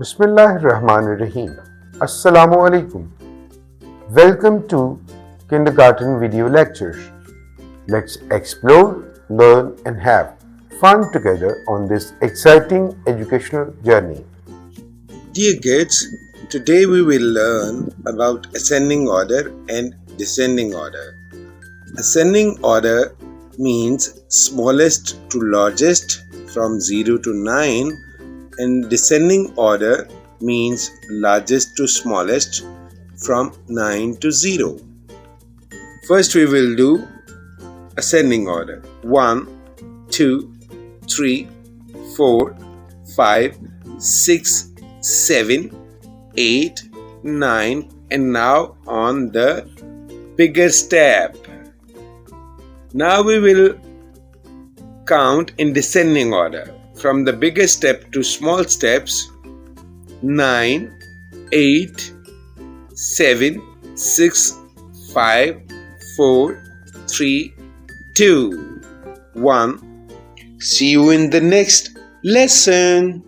Bismillahirrahmanirrahim. Assalamu alaikum. Welcome to Kindergarten Video Lectures. Let's explore, learn, and have fun together on this exciting educational journey. Dear kids, today we will learn about ascending order and descending order. Ascending order means smallest to largest from 0 to 9, and descending order means largest to smallest from 9 to 0. First we will do ascending order. 1, 2, 3, 4, 5, 6, 7, 8, 9, and now on the bigger step. Now we will count in descending order from the biggest step to small steps. 9, 8, 7, 6, 5, 4, 3, 2, 1. See you in the next lesson.